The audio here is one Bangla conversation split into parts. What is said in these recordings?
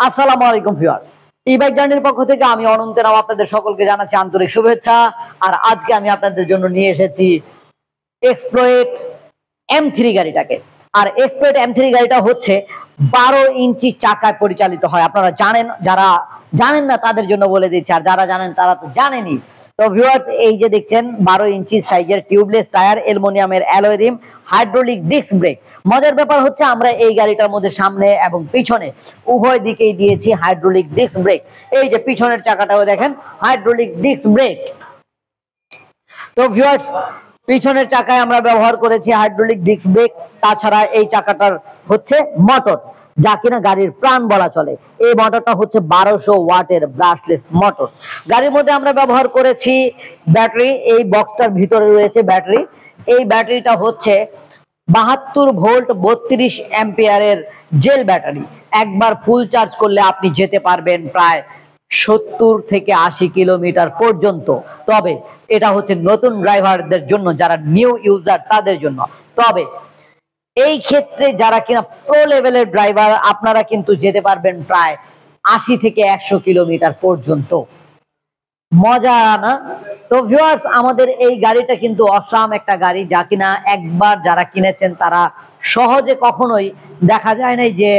আসসালামু আলাইকুম ভিউয়ার্স, ই বাইক জার্নির পক্ষ থেকে আমি অনন্ত নাম আপনাদের সকলকে জানাচ্ছি আন্তরিক শুভেচ্ছা। আর আজকে আমি আপনাদের জন্য নিয়ে এসেছি এক্সপ্লয়েট M3 গাড়িটাকে। আর এক্সপ্লয়েট M3 গাড়িটা হচ্ছে 12 ইঞ্চি চাকায় পরিচালিত হয়। আপনারা জানেন, যারা জানেন না তাদের জন্য বলে দিচ্ছি, আর যারা জানেন তারা তো জানেনই। তো ভিউয়ার্স, এই যে দেখছেন 12 ইঞ্চি সাইজের টিউবলেস টায়ার, অ্যালুমিনিয়ামের alloy rim, hydraulic disc brake. মজার ব্যাপার হচ্ছে আমরা এই গাড়িটার মধ্যে সামনে এবং পিছনে উভয় দিকেই দিয়েছি হাইড্রোলিক ডিস্ক ব্রেক। এই যে পিছনের চাকাটাও দেখেন হাইড্রোলিক ডিস্ক ব্রেক। তো ভিউয়ার্স, পিছনের চাকায় আমরা ব্যবহার করেছি হাইড্রোলিক ডিস্ক ব্রেক। তাছাড়া এই চাকাটার হচ্ছে মোটর, যা কিনা গাড়ির প্রাণ বলা চলে। এই মোটরটা হচ্ছে 1200 ওয়াটের ব্রাশলেস মোটর। গাড়ির মধ্যে আমরা ব্যবহার করেছি ব্যাটারি। এই বক্সটার ভিতরে রয়েছে ব্যাটারি। এই ব্যাটারিটা হচ্ছে 72 ভোল্ট 32 অ্যাম্পিয়ারের জেল ব্যাটারি। একবার ফুল চার্জ করলে আপনি যেতে পারবেন প্রায় 70 থেকে 80 কিলোমিটার পর্যন্ত। তবে এটা হচ্ছে নতুন ড্রাইভারদের জন্য, যারা নিউ ইউজার তাদের জন্য। তবে এই ক্ষেত্রে যারা কিনা প্রো লেভেলের ড্রাইভার, আপনারা কিন্তু যেতে পারবেন প্রায় 80 থেকে 100 কিলোমিটার পর্যন্ত। মজা না? তো ভিউয়ার্স, আমাদের এই গাড়িটা কিন্তু অসাম একটা গাড়ি, যা কিনা একবার যারা কিনেছেন তারা সহজে কখনোই দেখা যায় নাই যে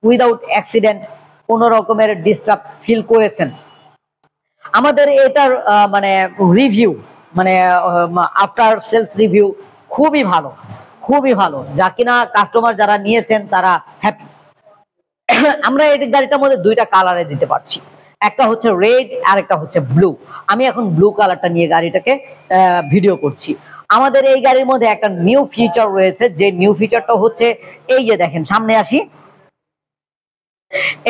উইদাউট অ্যাক্সিডেন্ট কোন রকমের ডিস্টার্ব ফিল করেছেন। আমাদের এটার মানে রিভিউ, মানে আফটার সেলস রিভিউ খুবই ভালো, খুবই ভালো, যা কিনা কাস্টমার যারা নিয়েছেন তারা হ্যাপি। আমরা এই গাড়িটার মধ্যে দুইটা কালারে দিতে পারছি, একটা হচ্ছে রেড আর একটা হচ্ছে ব্লু। আমি এখন ব্লু কালারটা নিয়ে গাড়িটাকে ভিডিও করছি। আমাদের এই গাড়ির মধ্যে একটা নিউ ফিচার রয়েছে, যে নিউ ফিচারটা হচ্ছে এই যে দেখেন, সামনে আসি,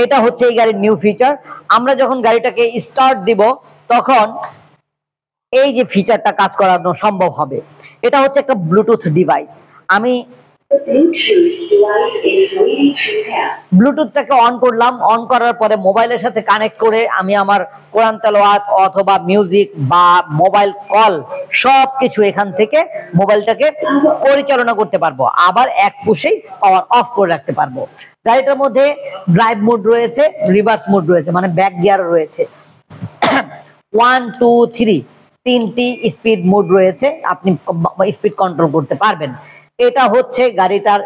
এটা হচ্ছে এই গাড়ির নিউ ফিচার। আমরা যখন গাড়িটাকে স্টার্ট দিব তখন এই যে ফিচারটা কাজ করানো সম্ভব হবে। এটা হচ্ছে একটা ব্লুটুথ ডিভাইস। আমি ব্লুটুথটাকে অন করলাম। অন করার পরে মোবাইলের সাথে কানেক্ট করে আমি আমার কোরআন তেলাওয়াত অথবা মিউজিক বা মোবাইল কল সবকিছু এখান থেকে মোবাইলটাকে পরিচালনা করতে পারবো। আবার এক পুশেই পাওয়ার অফ করে রাখতে পারবো। গাড়িটার মধ্যে ড্রাইভ মোড রয়েছে, রিভার্স মোড রয়েছে, মানে ব্যাক গিয়ার রয়েছে। 1 2 3 তিনটি স্পিড মোড রয়েছে, আপনি স্পিড কন্ট্রোল করতে পারবেন। এটা হচ্ছে গাড়িটার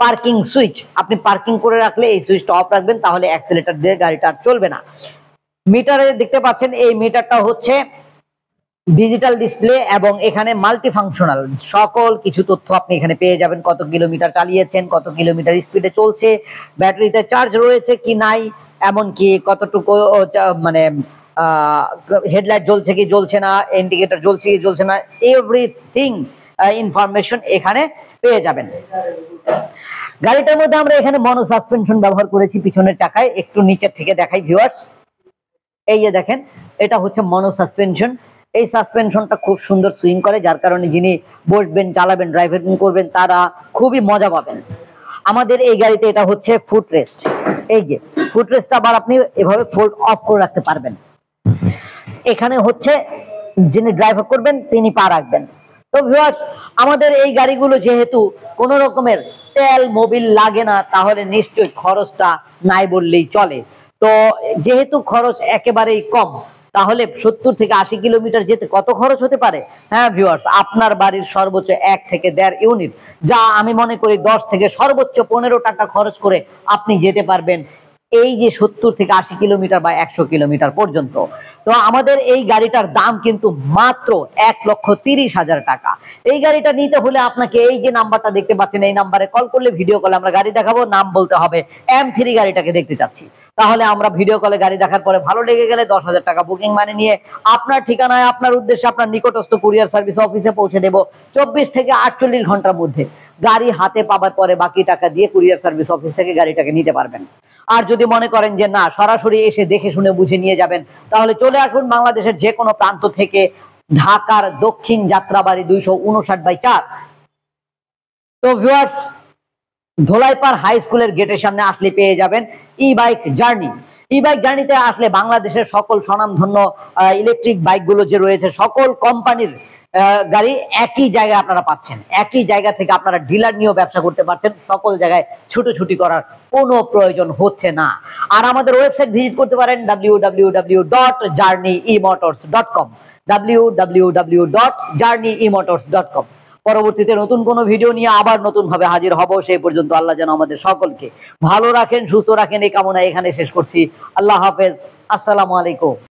পার্কিং সুইচ। আপনি পার্কিং করে রাখলে এই সুইচটা অফ রাখবেন, তাহলে অ্যাক্সিলারেটর দিয়ে গাড়িটা আর চলবে না। মিটারে দেখতে পাচ্ছেন, এই মিটারটা হচ্ছে ডিজিটাল ডিসপ্লে এবং এখানে মাল্টি ফাংশনাল সকল কিছু তথ্য আপনি এখানে পেয়ে যাবেন। কত কিলোমিটার চালিয়েছেন, কত কিলোমিটার স্পিডে চলছে, ব্যাটারিতে চার্জ রয়েছে কি নাই, এমনকি কতটুকু মানে হেডলাইট জ্বলছে কি জ্বলছে না, ইন্ডিকেটর জ্বলছে কি জ্বলছে না, এভরিথিং ইনফরমেশন এখানে পেয়ে যাবেন। গাড়িটার মধ্যে আমরা এখানে মনো সাসপেনশন ব্যবহার করেছি পিছনের চাকায়। একটু নিচের থেকে দেখাই ভিউয়ার্স, এই যে দেখেন, এটা হচ্ছে মনো সাসপেনশন। এই সাসপেনশনটা খুব সুন্দর সুইং করে, যার কারণে যিনি বসবেন, চালাবেন, ড্রাইভিং করবেন তারা খুবই মজা পাবেন। আমাদের এই গাড়িতে এটা হচ্ছে ফুট রেস্ট। এই যে ফুট রেস্ট আবার আপনি এভাবে ফোল্ড অফ করে রাখতে পারবেন। এখানে হচ্ছে যিনি ড্রাইভ করবেন তিনি পা রাখবেন। তো ভিউয়ার্স, আমাদের এই গাড়িগুলো যেহেতু কোনো রকমের তেল মোবিল লাগে না, তাহলে নিশ্চয়ই খরচটা নাই বললেই চলে। তো যেহেতু খরচ একেবারেই কম, তাহলে 70 থেকে 80 কিলোমিটার যেতে কত খরচ হতে পারে? হ্যাঁ ভিউয়ার্স, আপনার বাড়ির সর্বোচ্চ 1 থেকে 1.5 ইউনিট, যা আমি মনে করি 10 থেকে সর্বোচ্চ 15 টাকা খরচ করে আপনি যেতে পারবেন এই যে 70 থেকে 80 কিলোমিটার বা 100 কিলোমিটার পর্যন্ত। তো আমাদের এই গাড়িটার দাম কিন্তু মাত্র 1,30,000 টাকা। এই গাড়িটা নিতে হলে আপনাকে এই যে নাম্বারটা দেখতে পাচ্ছেন, এই নাম্বারে কল করলে ভিডিও কলে আমরা গাড়ি দেখাবো। নাম বলতে হবে M3 গাড়িটাকে দেখতে চাচ্ছি। তাহলে আমরা ভিডিও কলে গাড়ি দেখার পরে ভালো লেগে গেলে 10,000 টাকা বুকিং মানি নিয়ে আপনার ঠিকানায়, আপনার উদ্দেশ্যে, আপনার নিকটস্থ কুরিয়ার সার্ভিস অফিসে পৌঁছে দেব 24 থেকে 48 ঘন্টার মধ্যে। গাড়ি হাতে পাবার পরে বাকি টাকা দিয়ে কুরিয়ার সার্ভিস অফিস থেকে গাড়িটাকে নিতে পারবেন। আর যদি মনে করেন যে না, সরাসরি এসে দেখে শুনে বুঝে নিয়ে যাবেন, তাহলে চলে আসুন বাংলাদেশের যে কোনো প্রান্ত থেকে, ঢাকার দক্ষিণ যাত্রাবাড়ি 259/4। তো ভিউয়ার্স, ধোলাইপাড় হাই স্কুলের গেটের সামনে আসলে পেয়ে যাবেন ই বাইক জার্নি। ই বাইক জার্নিতে আসলে বাংলাদেশের সকল স্বনামধন্য ইলেকট্রিক বাইকগুলো যে রয়েছে সকল কোম্পানির গাড়ি একই জায়গায় আপনারা পাচ্ছেন, একই জায়গা থেকে আপনারা ডিলার নিয়েও ব্যবসা করতে পারছেন, সকল জায়গায় ছুটোছুটি করার কোনো প্রয়োজন হচ্ছে না। আর আমাদের ওয়েবসাইট ভিজিট করতে পারেন www.journeymotors.com, www.journeymotors.com। পরবর্তীতে নতুন কোনো ভিডিও নিয়ে আবার নতুন ভাবে হাজির হব। সেই পর্যন্ত আল্লাহ যেন আমাদের সকলকে ভালো রাখেন, সুস্থ রাখেন, এই কামনা এখানে শেষ করছি। আল্লাহ হাফেজ, আসসালামু আলাইকুম।